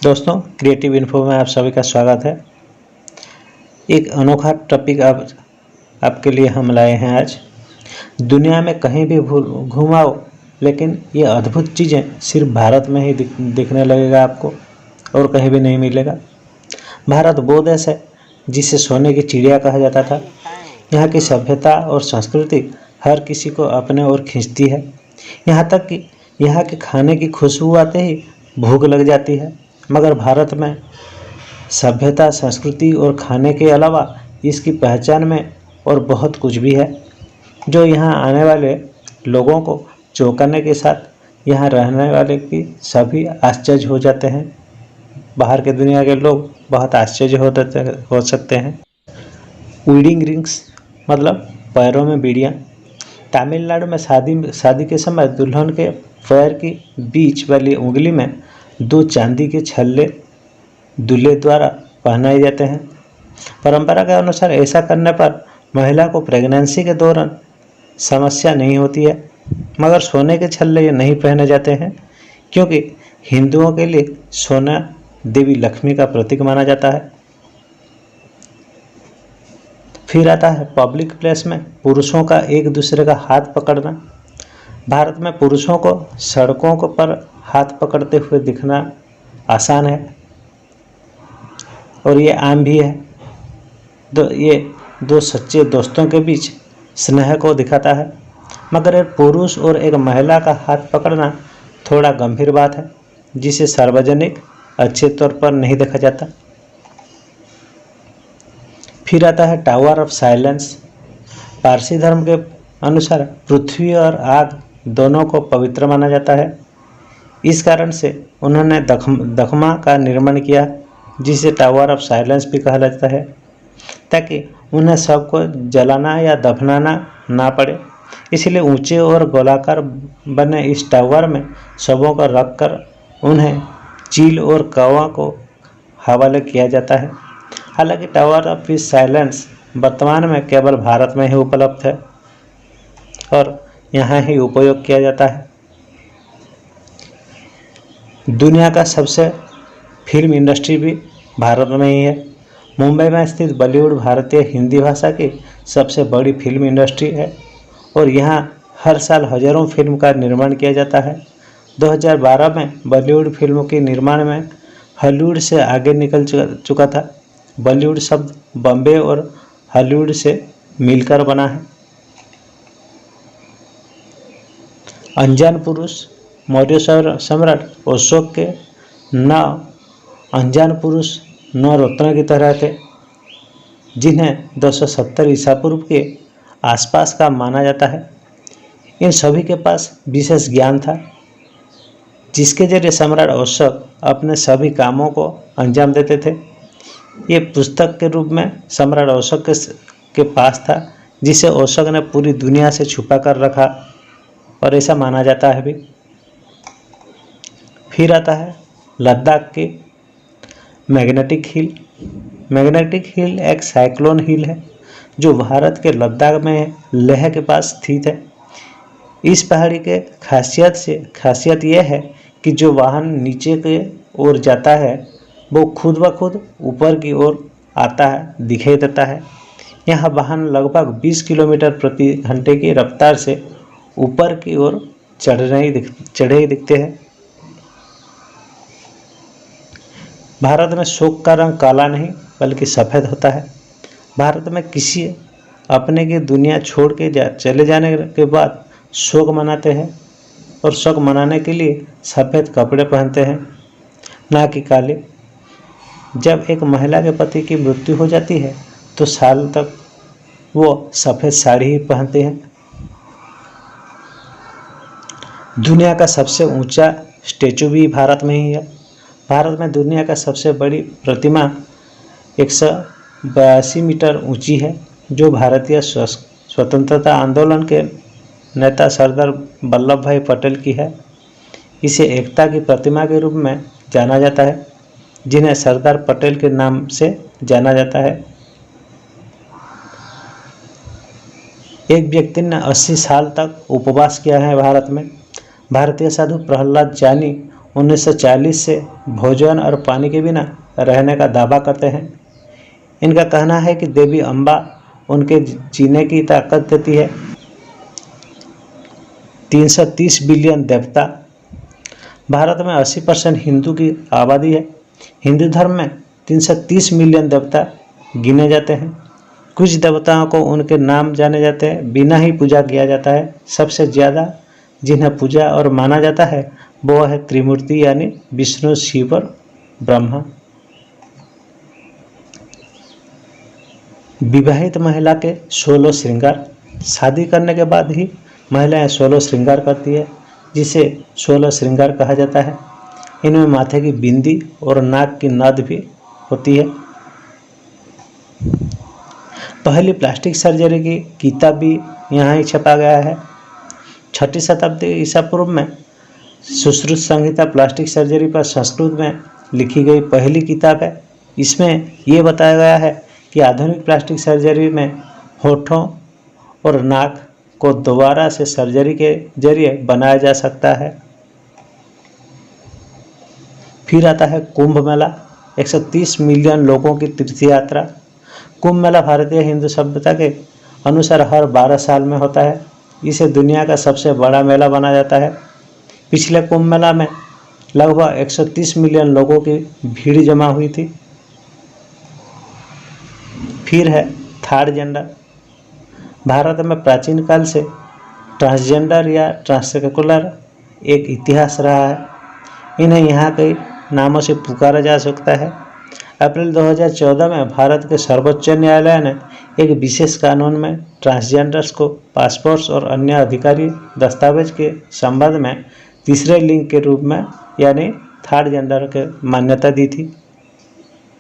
दोस्तों, creative info में आप सभी का स्वागत है। एक अनोखा टॉपिक आपके लिए हम लाए हैं आज। दुनिया में कहीं भी घुमाओ, लेकिन ये अद्भुत चीज़ें सिर्फ भारत में ही दिखने लगेगा आपको, और कहीं भी नहीं मिलेगा। भारत वो देश है जिसे सोने की चिड़िया कहा जाता था। यहाँ की सभ्यता और संस्कृति हर किसी को अपने ओर खींचती है। यहाँ तक कि यहाँ के खाने की खुशबू आते ही भूख लग जाती है। मगर भारत में सभ्यता, संस्कृति और खाने के अलावा इसकी पहचान में और बहुत कुछ भी है, जो यहाँ आने वाले लोगों को चौंकाने के साथ यहाँ रहने वाले की सभी आश्चर्य हो जाते हैं। बाहर के दुनिया के लोग बहुत आश्चर्य हो सकते हैं। वीडिंग रिंग्स मतलब पैरों में बीड़ियाँ। तमिलनाडु में शादी के समय दुल्हन के पैर की बीच वाली उंगली में 2 चांदी के छल्ले दूल्हे द्वारा पहनाए जाते हैं। परंपरा के अनुसार ऐसा करने पर महिला को प्रेगनेंसी के दौरान समस्या नहीं होती है। मगर सोने के छल्ले ये नहीं पहने जाते हैं, क्योंकि हिंदुओं के लिए सोना देवी लक्ष्मी का प्रतीक माना जाता है। फिर आता है पब्लिक प्लेस में पुरुषों का एक दूसरे का हाथ पकड़ना। भारत में पुरुषों को सड़कों पर हाथ पकड़ते हुए दिखना आसान है और ये आम भी है। ये 2 सच्चे दोस्तों के बीच स्नेह को दिखाता है। मगर एक पुरुष और एक महिला का हाथ पकड़ना थोड़ा गंभीर बात है, जिसे सार्वजनिक अच्छे तौर पर नहीं देखा जाता। फिर आता है टावर ऑफ साइलेंस। पारसी धर्म के अनुसार पृथ्वी और आग दोनों को पवित्र माना जाता है। इस कारण से उन्होंने दखमा का निर्माण किया, जिसे टावर ऑफ साइलेंस भी कहा जाता है, ताकि उन्हें सबको जलाना या दफनाना ना पड़े। इसलिए ऊंचे और गोलाकार बने इस टावर में शवों को रखकर उन्हें चील और कौवा को हवाले किया जाता है। हालांकि टावर ऑफ साइलेंस वर्तमान में केवल भारत में ही उपलब्ध है और यहाँ ही उपयोग किया जाता है। दुनिया का सबसे फिल्म इंडस्ट्री भी भारत में ही है। मुंबई में स्थित बॉलीवुड भारतीय हिंदी भाषा की सबसे बड़ी फिल्म इंडस्ट्री है और यहाँ हर साल हजारों फिल्म का निर्माण किया जाता है। 2012 में बॉलीवुड फिल्मों के निर्माण में हॉलीवुड से आगे निकल चुका था। बॉलीवुड शब्द बॉम्बे और हॉलीवुड से मिलकर बना है। अनजान पुरुष। मौर्य सम्राट अशोक के 9 अनजान पुरुष 9 रत्नों की तरह थे, जिन्हें 270 ईसा पूर्व के आसपास का माना जाता है। इन सभी के पास विशेष ज्ञान था, जिसके जरिए सम्राट अशोक अपने सभी कामों को अंजाम देते थे। ये पुस्तक के रूप में सम्राट अशोक के पास था, जिसे अशोक ने पूरी दुनिया से छुपा कर रखा और ऐसा माना जाता है भी। फिर आता है लद्दाख की मैग्नेटिक हिल। मैग्नेटिक हिल एक साइक्लोन हिल है जो भारत के लद्दाख में लेह के पास स्थित है। इस पहाड़ी के खासियत यह है कि जो वाहन नीचे के ओर जाता है वो खुद ब खुद ऊपर की ओर आता है दिखाई देता है। यहाँ वाहन लगभग 20 किलोमीटर प्रति घंटे की रफ्तार से ऊपर की ओर चढ़े ही दिखते हैं। भारत में शोक का रंग काला नहीं बल्कि सफ़ेद होता है। भारत में किसी अपने की दुनिया छोड़ के चले जाने के बाद शोक मनाते हैं और शोक मनाने के लिए सफ़ेद कपड़े पहनते हैं, ना कि काले। जब एक महिला के पति की मृत्यु हो जाती है तो साल तक वो सफ़ेद साड़ी ही पहनते हैं। दुनिया का सबसे ऊंचा स्टैचू भी भारत में ही है। भारत में दुनिया का सबसे बड़ी प्रतिमा 182 मीटर ऊंची है, जो भारतीय स्वतंत्रता आंदोलन के नेता सरदार वल्लभ भाई पटेल की है। इसे एकता की प्रतिमा के रूप में जाना जाता है, जिन्हें सरदार पटेल के नाम से जाना जाता है। एक व्यक्ति ने 80 साल तक उपवास किया है भारत में। भारतीय साधु प्रहलाद जानी 1940 से भोजन और पानी के बिना रहने का दावा करते हैं। इनका कहना है कि देवी अम्बा उनके जीने की ताकत देती है। 330 बिलियन देवता। भारत में 80% हिंदू की आबादी है। हिंदू धर्म में 330 मिलियन देवता गिने जाते हैं। कुछ देवताओं को उनके नाम जाने जाते हैं, बिना ही पूजा किया जाता है। सबसे ज़्यादा जिन्हें पूजा और माना जाता है वो है त्रिमूर्ति यानी विष्णु, शिव और ब्रह्मा। विवाहित महिला के 16 श्रृंगार। शादी करने के बाद ही महिलाएं 16 श्रृंगार करती है, जिसे 16 श्रृंगार कहा जाता है। इनमें माथे की बिंदी और नाक की नथ भी होती है। पहली प्लास्टिक सर्जरी की किताब भी यहाँ ही छपा गया है। 6वीं शताब्दी ईसा पूर्व में सुश्रुत संहिता प्लास्टिक सर्जरी पर संस्कृत में लिखी गई पहली किताब है। इसमें ये बताया गया है कि आधुनिक प्लास्टिक सर्जरी में होठों और नाक को दोबारा से सर्जरी के जरिए बनाया जा सकता है। फिर आता है कुंभ मेला। 130 मिलियन लोगों की तीर्थ यात्रा। कुंभ मेला भारतीय हिंदू सभ्यता के अनुसार हर 12 साल में होता है। इसे दुनिया का सबसे बड़ा मेला माना जाता है। पिछले कुंभ मेला में लगभग 130 मिलियन लोगों की भीड़ जमा हुई थी। फिर है थर्ड जेंडर। भारत में प्राचीन काल से ट्रांसजेंडर या ट्रांससेक्सुलर एक इतिहास रहा है। इन्हें यहाँ कई नामों से पुकारा जा सकता है। अप्रैल 2014 में भारत के सर्वोच्च न्यायालय ने एक विशेष कानून में ट्रांसजेंडर्स को पासपोर्ट्स और अन्य अधिकारी दस्तावेज के संबंध में तीसरे लिंग के रूप में यानी थर्ड जेंडर के मान्यता दी थी।